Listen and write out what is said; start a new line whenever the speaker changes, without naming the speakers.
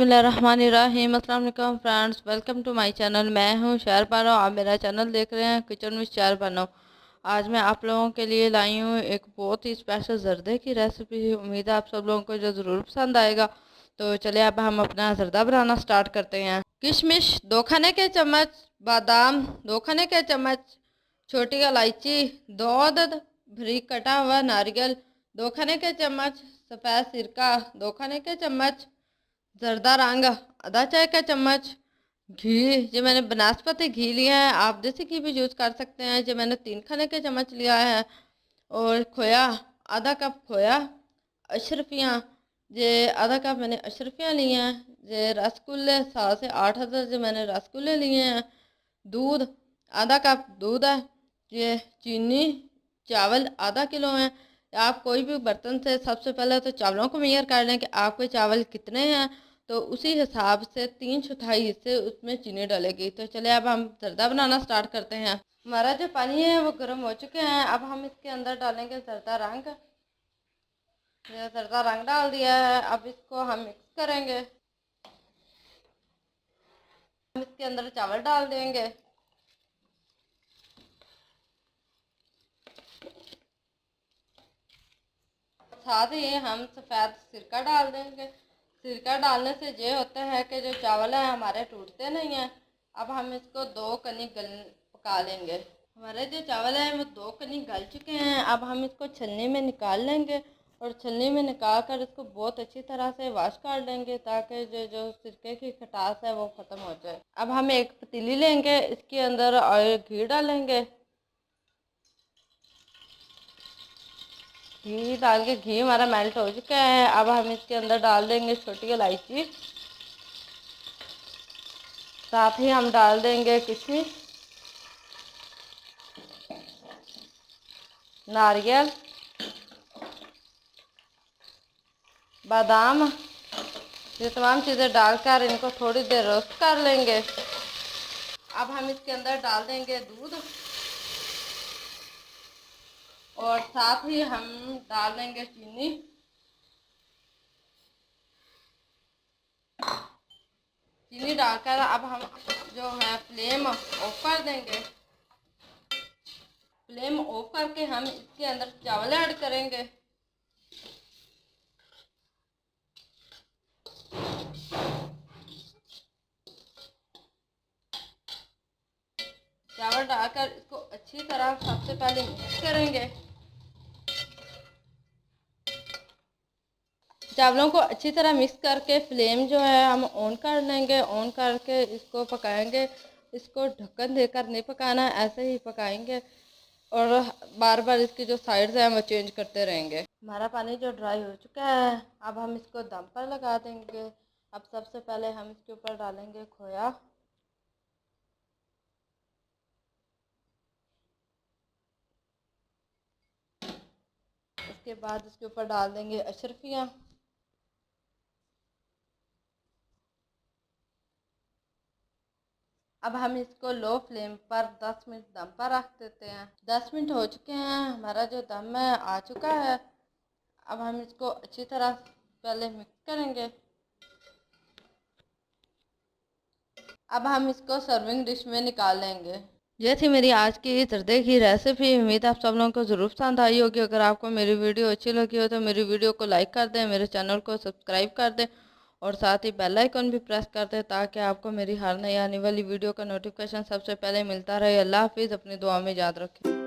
बिस्मिल्लाहिर्रहमानिर्रहीम। अस्सलाम वालेकुम friends, welcome to my channel. मैं हूं शहर बानो। आप मेरा चैनल देख रहे हैं किचन विद शहर बानो। आज मैं आप लोगों के लिए लाई हूं एक बहुत ही स्पेशल जर्दे की रेसिपी। उम्मीद है आप सब लोगों को जो ज़रूर पसंद आएगा। तो चलिए अब हम अपना जर्दा बनाना स्टार्ट करते हैं। किशमिश 2 खाने के चम्मच, बादाम 2 खाने के चम्मच, छोटी इलायची 2 अदद, बारीक कटा हुआ नारियल 2 खाने के चम्मच, सफ़ेद सिरका 2 खाने के चम्मच, जर्दा रंग आधा चाय का चम्मच, घी जो मैंने बनस्पति घी लिया है, आप देसी घी भी यूज़ कर सकते हैं, जो मैंने 3 खाने के चम्मच लिया है। और खोया आधा कप खोया, अशरफियाँ ये आधा कप मैंने अशरफियाँ ली हैं। ये रसगुल्ले 7 से 8 अदद जो मैंने रसगुल्ले लिए हैं। दूध आधा कप दूध है। ये चीनी, चावल आधा किलो है। आप कोई भी बर्तन से सबसे पहले तो चावलों को मेजर कर लें कि आपके चावल कितने हैं, तो उसी हिसाब से 3/4 हिस्से उसमें चीनी डालेगी। तो चलिए अब हम जर्दा बनाना स्टार्ट करते हैं। हमारा जो पानी है वो गर्म हो चुके हैं। अब हम इसके अंदर डालेंगे जर्दा रंग। ये जर्दा रंग डाल दिया है। अब इसको हम मिक्स करेंगे। हम इसके अंदर चावल डाल देंगे। साथ ही हम सफ़ेद सिरका डाल देंगे। सिरका डालने से ये होता है कि जो चावल है हमारे टूटते नहीं हैं। अब हम इसको 2 कनी पका लेंगे। हमारे जो चावल हैं वो 2 कनी गल चुके हैं। अब हम इसको छलनी में निकाल लेंगे और छलनी में निकाल कर इसको बहुत अच्छी तरह से वॉश कर लेंगे, ताकि जो सिरके की खटास है वो ख़त्म हो जाए। अब हम एक पतीली लेंगे, इसके अंदर ऑयल घी डालेंगे। घी डाल के घी हमारा मेल्ट हो चुका है। अब हम इसके अंदर डाल देंगे छोटी इलायची, साथ ही हम डाल देंगे किशमिश, नारियल, बादाम। ये तमाम चीज़ें डालकर इनको थोड़ी देर रोस्ट कर लेंगे। अब हम इसके अंदर डाल देंगे दूध और साथ ही हम डाल देंगे चीनी। चीनी डालकर अब हम जो है फ्लेम ऑफ कर देंगे। फ्लेम ऑफ करके हम इसके अंदर चावल ऐड करेंगे। चावल डालकर इसको अच्छी तरह सबसे पहले मिक्स करेंगे। चावलों को अच्छी तरह मिक्स करके फ्लेम जो है हम ऑन कर लेंगे। ऑन करके इसको पकाएंगे। इसको ढक्कन देकर नहीं पकाना, ऐसे ही पकाएंगे और बार बार इसकी जो साइड्स हैं वो चेंज करते रहेंगे। हमारा पानी जो ड्राई हो चुका है, अब हम इसको दम पर लगा देंगे। अब सबसे पहले हम इसके ऊपर डालेंगे खोया। उसके बाद इसके ऊपर डाल देंगे अशरफियाँ। अब हम इसको लो फ्लेम पर 10 मिनट दम पर रख देते हैं। 10 मिनट हो चुके हैं, हमारा जो दम है आ चुका है। अब हम इसको अच्छी तरह पहले मिक्स करेंगे। अब हम इसको सर्विंग डिश में निकाल लेंगे। ये थी मेरी आज की जर्दे की रेसिपी। उम्मीद है आप सब लोगों को ज़रूर पसंद आई होगी। अगर आपको मेरी वीडियो अच्छी लगी हो तो मेरी वीडियो को लाइक कर दें, मेरे चैनल को सब्सक्राइब कर दें और साथ ही बेल आइकन भी प्रेस कर दें, ताकि आपको मेरी हर नई आने वाली वीडियो का नोटिफिकेशन सबसे पहले मिलता रहे। अल्लाह हाफिज़। अपनी दुआ में याद रखें।